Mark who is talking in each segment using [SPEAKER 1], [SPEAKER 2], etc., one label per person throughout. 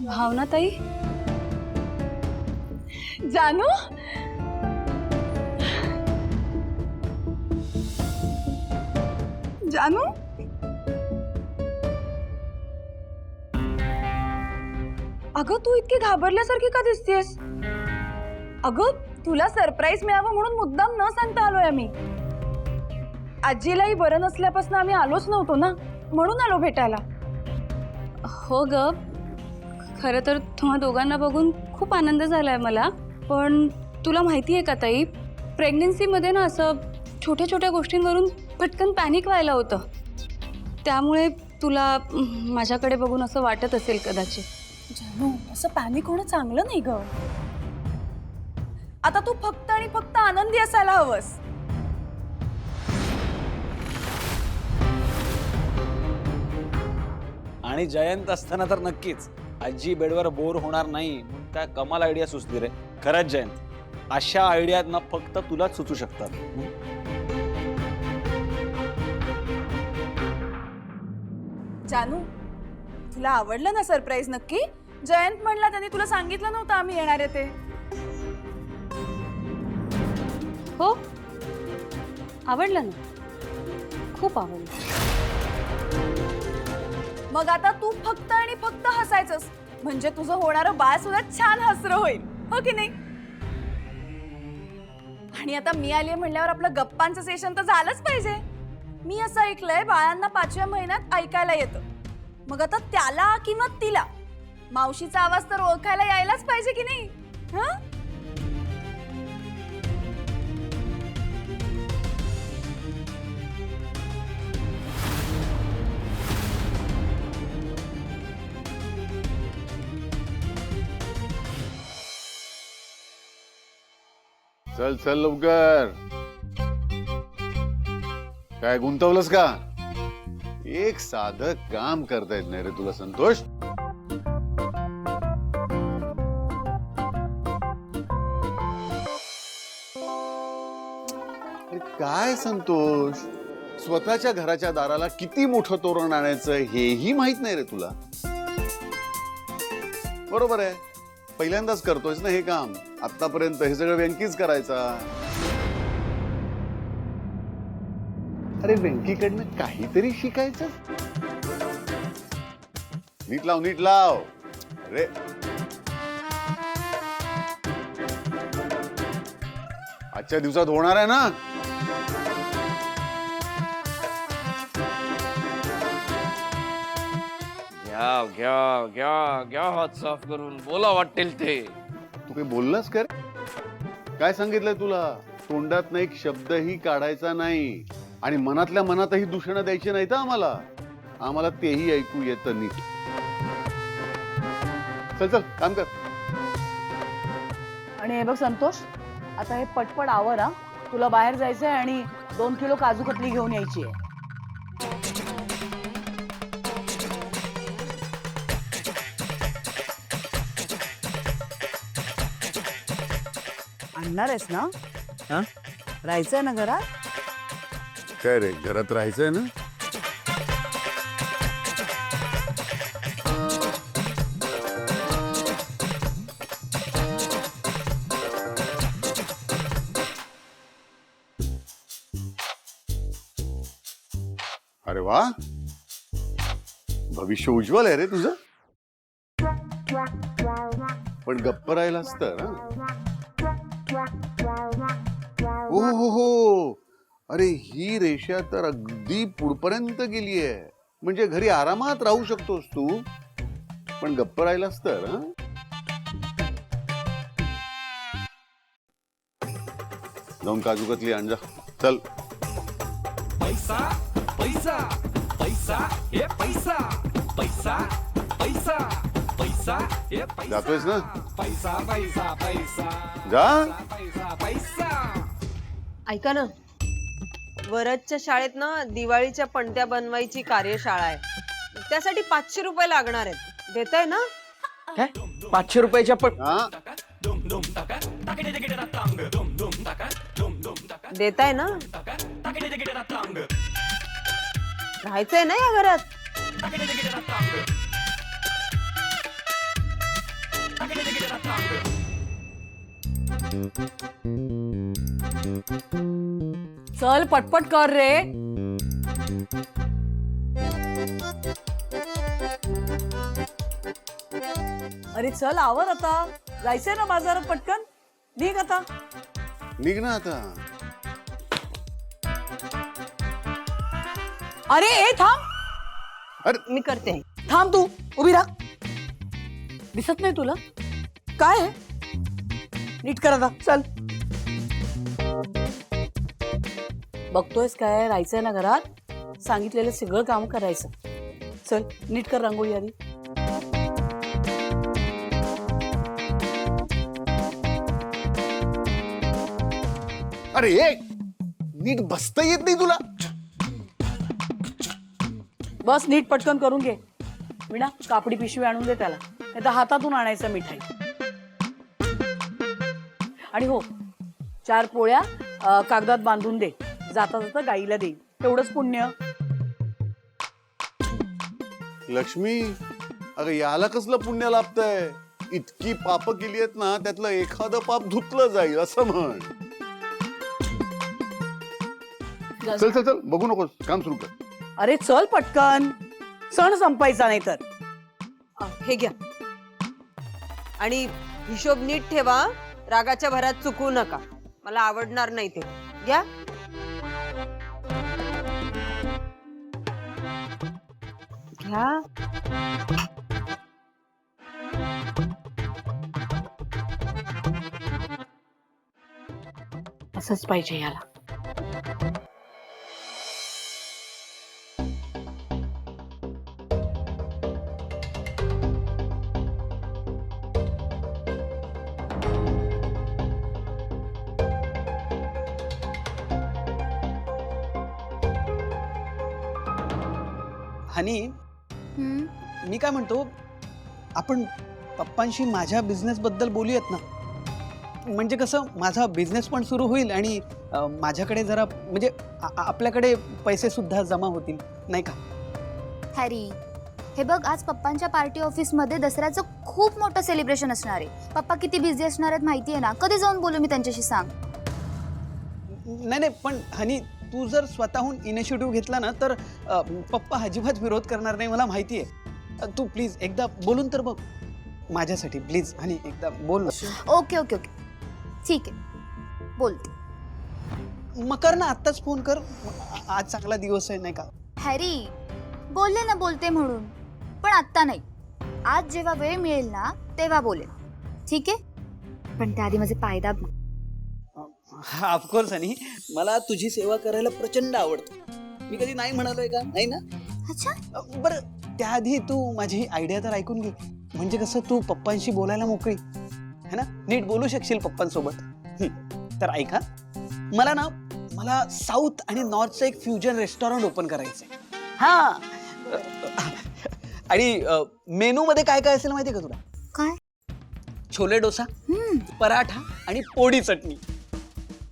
[SPEAKER 1] भावना ताई, जानू, जानू, अगं तू इतकी घाबरल्यासारखी का दिसतेस? अगं तुला सरप्राईज मिळावं म्हणून मुद्दाम न सांगता आलोय आम्ही. आजीलाही बरं नसल्यापासून आम्ही आलोच नव्हतो ना, म्हणून आलो भेटायला. हो ग, खरं तर तुम्हा दोघांना बघून खूप आनंद झालाय मला. पण तुला माहिती आहे का ताई, प्रेग्नन्सीमध्ये ना असं छोट्या छोट्या गोष्टींवरून पटकन पॅनिक व्हायला होतं. त्यामुळे तुला माझ्याकडे बघून असं वाटत असेल कदाचित. जानू, असं पॅनिक होणं चांगलं नाही ग. आता तू फक्त आणि फक्त आनंदी असायला हवंस.
[SPEAKER 2] आणि जयंत असताना तर नक्कीच आजी बेडवर बोर होणार नाही. काय कमाल आयडिया सुचली रे. खरंच जयंत, अशा आयडियात ना फक्त तुलाच सुचू शकतात.
[SPEAKER 1] जानू, तुला आवडलं ना सरप्राईज नक्की? जयंत म्हणला त्यांनी तुला सांगितलं नव्हतं आम्ही येणार आहे ते. हो, आवडलं ना, खूप आवडलं. मग आता तू फक्त आणि फक्त हसायचंस, म्हणजे तुझं होणारं बाळ सुद्धा छान हसरं होईल, हो की नाही? आणि आता मी आली म्हणल्यावर आपलं गप्पांचं सेशन तर झालंच पाहिजे. मी असं ऐकलंय बाळांना 5व्या महिन्यात ऐकायला येतं. मग आता त्याला किंवा तिला मावशीचा आवाज तर ओळखायला यायलाच पाहिजे की नाही? हं?
[SPEAKER 3] चल चल लवकर. काय गुंतवलंस का? एक साधं काम करता येत नाही रे तुला संतोष. अरे काय संतोष, स्वतःच्या घराच्या दाराला किती मोठं तोरण आणायचं हेही माहित नाही रे तुला. बरोबर आहे, पहिल्यांदाच करतोयस ना हे काम. आतापर्यंत हे सगळं व्यंकीच करायचा. अरे व्यंकीकडनं काहीतरी शिकायचं. नीट लाव, नीट लाव. अरे आजच्या दिवसात होणार आहे ना?
[SPEAKER 4] घ्या घ्या घ्या घ्या हात साफ करून बोला वाटेल ते.
[SPEAKER 3] तू काही बोललास का रे? काय सांगितलंय तुला? तोंडात एक शब्दही काढायचा नाही आणि मनातल्या मनातही दूषणं द्यायची नाहीत आम्हाला. आम्हाला तेही ऐकू येतं नीट. चल चल काम कर.
[SPEAKER 5] आणि हे बघ संतोष, आता हे पटपट आवर हा. तुला बाहेर जायचंय आणि 2 किलो काजू कतली घेऊन यायची आहे. आणणार आहेस ना? राहायचंय ना घरात?
[SPEAKER 3] काय रे, घरात राहायचंय ना? अरे वा, भविष्य उज्ज्वल आहे रे तुझं. पण गप्प राहिलास तर. हो हो हो, अरे ही रेषा तर अगदी पुढपर्यंत गेलीये. म्हणजे घरी आरामात राहू शकतोस तू, पण गप्प राहिलास तर. जाऊन काजू कतली आण जा. चल.
[SPEAKER 6] पैसा पैसा पैसा हे पैसा पैसा पैसा पैसा हे पैसा.
[SPEAKER 3] जातोयस ना?
[SPEAKER 6] पैसा पैसा पैसा
[SPEAKER 3] जा.
[SPEAKER 6] पैसा पैसा.
[SPEAKER 7] ऐका ना, वरदच्या शाळेत ना दिवाळीच्या पणत्या बनवायची कार्यशाळा आहे. त्यासाठी 500 रुपये लागणार आहेत. देताय ना?
[SPEAKER 4] काय 500 रुपयाच्या पण?
[SPEAKER 3] हा,
[SPEAKER 7] देताय ना? राहायचंय ना या घरात?
[SPEAKER 5] चल पटपट कर रे. अरे चल आवर आता. जायचंय ना बाजारात पटकन. निघ आता.
[SPEAKER 3] निघ ना आता.
[SPEAKER 5] अरे ए थांब.
[SPEAKER 3] अरे
[SPEAKER 7] मी करते.
[SPEAKER 5] थांब तू. उभी राहा. दिसत नाही तुला काय आहे? नीट कर आता. चल. बघतोयस काय? राहायचंय ना घरात. सांगितलेलं सगळं काम करायचं. चल नीट कर रांगोळी आधी.
[SPEAKER 3] अरे एक नीट बसता येत नाही तुला.
[SPEAKER 5] बस नीट पटकन करून घे. विना कापडी पिशवी आणून दे त्याला. नाही तर हातातून आणायचं मिठाई. आणि हो 4 पोळ्या कागदात बांधून दे. जाता जाता गाईला दे. तेवढंच पुण्य.
[SPEAKER 3] लक्ष्मी अगं याला कसलं पुण्य लाभतंय. इतकी पाप केली आहेत ना त्यातलं एखादं पाप धुतलं जाईल असं म्हण. चल चल चल बघू नकोस काम सुरू कर.
[SPEAKER 5] अरे चल पटकन. सण संपायचा नाही तर.
[SPEAKER 7] हे घ्या. आणि हिशोब नीट ठेवा. रागाच्या भरात चुकवू नका. मला आवडणार नाही ते. घ्या. घ्या.
[SPEAKER 5] असंच पाहिजे याला.
[SPEAKER 2] हनी मी काय म्हणतो आपण पप्पांशी माझ्या बिझनेस बद्दल बोलूयात ना. म्हणजे कसं माझा बिझनेस पण सुरू होईल आणि माझ्याकडे जरा म्हणजे आपल्याकडे पैसे सुद्धा जमा होतील नाही का.
[SPEAKER 8] हॅरी हे बघ आज पप्पांच्या पार्टी ऑफिसमध्ये दसऱ्याचं खूप मोठं सेलिब्रेशन असणार आहे. पप्पा किती बिझी असणार आहेत माहिती आहे ना. कधी जाऊन बोलू मी त्यांच्याशी सांग.
[SPEAKER 2] नाही नाही पण हनी तू जर स्वतःहून इनिशिएटिव्ह घेतला ना तर पप्पा अजिबात विरोध करणार नाही मला माहिती आहे. तू प्लीज एकदा बोलून तर बघ माझ्यासाठी प्लीज. हनी एकदा बोल.
[SPEAKER 8] ओके ओके ओके ठीक आहे बोलते.
[SPEAKER 2] मग कर ना आत्ताच फोन कर. आज चांगला दिवस आहे नाही का.
[SPEAKER 8] हॅरी बोलले ना बोलते म्हणून. पण आत्ता नाही. आज जेव्हा वेळ मिळेल ना तेव्हा बोलेल. ठीक आहे. पण त्याआधी माझे पाय दाब.
[SPEAKER 2] हा ऑफकोर्स हनी मला तुझी सेवा करायला प्रचंड आवडतं. मी कधी नाही म्हणालोय का. नाही ना.
[SPEAKER 8] अच्छा
[SPEAKER 2] बरं त्याआधी तू माझी आयडिया तर ऐकून घे. म्हणजे कसं तू पप्पांशी बोलायला मोकळी है ना. नीट बोलू शकशील पप्पांसोबत. तर ऐका मला साऊथ आणि नॉर्थचं एक फ्युजन रेस्टॉरंट ओपन करायचंय. हा आणि मेनू मध्ये काय काय असेल माहितीये का तुला.
[SPEAKER 8] काय.
[SPEAKER 2] छोले डोसा पराठा आणि पोळी चटणी.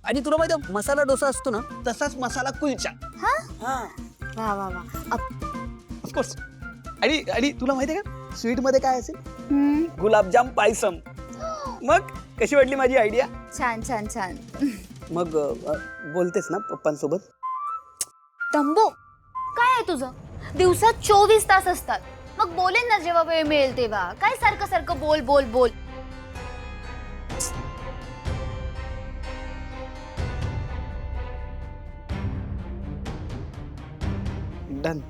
[SPEAKER 2] आणि तुला माहिती मसाला डोसा असतो ना तसाच मसाला कुलचा.
[SPEAKER 8] हा
[SPEAKER 2] हा
[SPEAKER 8] वा वा वा.
[SPEAKER 2] ऑफकोर्स. आणि तुला माहितीये का स्वीट मध्ये काय असेल. गुलाबजाम पायसम. मग कशी वाटली माझी आयडिया.
[SPEAKER 8] छान छान छान.
[SPEAKER 2] मग बोलतेस ना पप्पांसोबत.
[SPEAKER 8] तंबू काय आहे तुझं. दिवसात 24 तास असतात. मग बोलेन ना जेव्हा वेळ मिळेल तेव्हा. काय सारखं सारखं बोल बोल बोल.
[SPEAKER 2] डन.